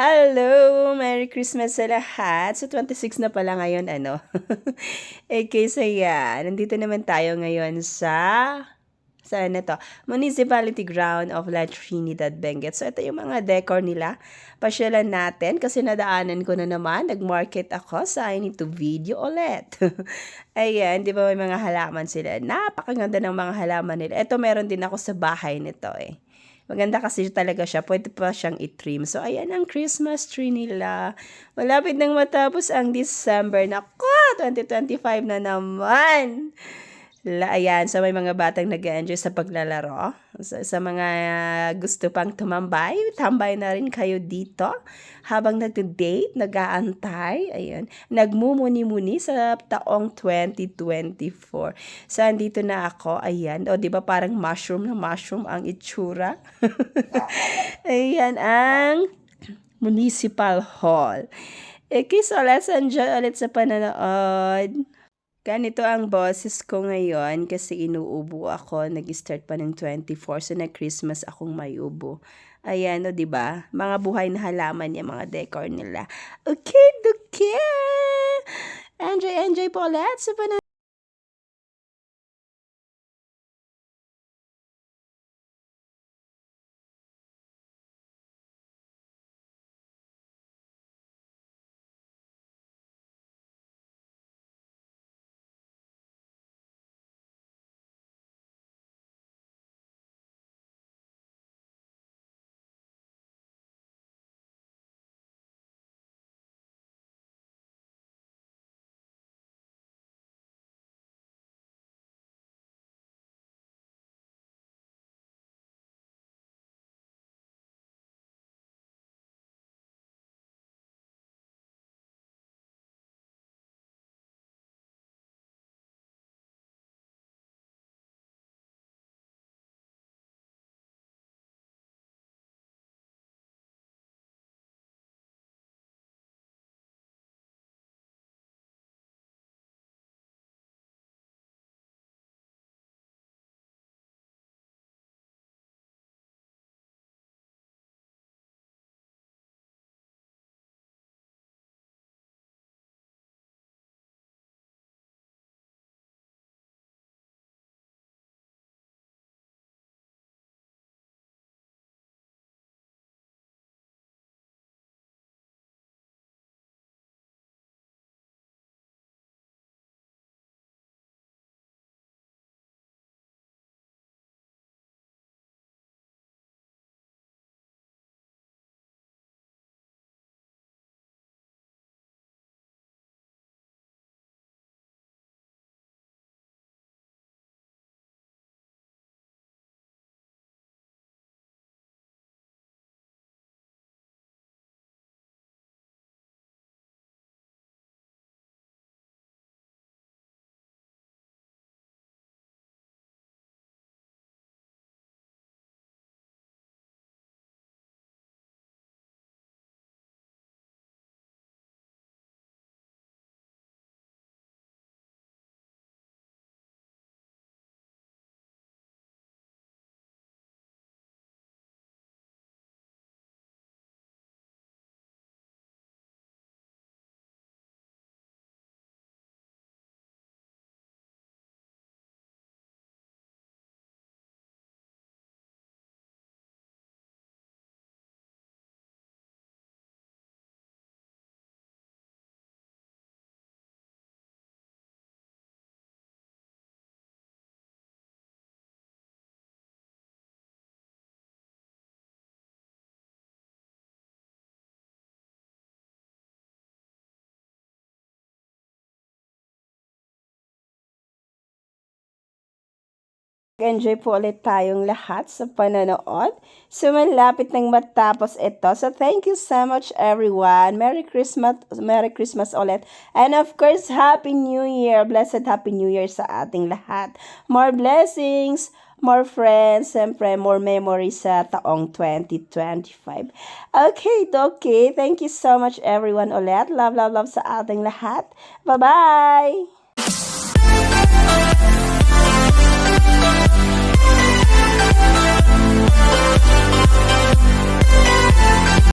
Hello! Merry Christmas sa lahat! So, 26 na pala ngayon, ano? Kaysa yan, nandito naman tayo ngayon saan na to? Municipality Ground of La Trinidad, Benguet. So, ito yung mga decor nila. Pasyalan natin kasi nadaanan ko na naman. Nag-market ako, so I need to video ulit. Ayan, di ba may mga halaman sila? Napakaganda ng mga halaman nila. Ito meron din ako sa bahay nito eh. Maganda kasi talaga siya. Pwede pa siyang i-trim. So, ayan ang Christmas tree nila. Malapit nang matapos ang December. Naku, 2025 na naman. Ayan, so may mga batang nag-enjoy sa paglalaro. Sa mga gusto pang tumambay, tambay na rin kayo dito. Habang nag-date, nag-aantay, ayan, nagmumuni-muni sa taong 2024. So, andito na ako, ayan. O, di ba parang mushroom na mushroom ang itsura? Ayan, ang Municipal Hall. So let's enjoy ulit sa pananood. Ganito ang boses ko ngayon kasi inuubo ako. Nag-start pa ng 24. So, na-Christmas akong may ubo. Ayan, o, diba? Mga buhay na halaman yung mga decor nila. Okay, okay! Enjoy po ulit sa pananood. Enjoy po ulit tayong lahat sa pananood. So, malapit nang matapos ito. So, thank you so much everyone. Merry Christmas ulit. And of course, Happy New Year. Blessed Happy New Year sa ating lahat. More blessings, more friends, siyempre more memories sa taong 2025. Okay. Thank you so much everyone ulit. Love sa ating lahat. Bye-bye!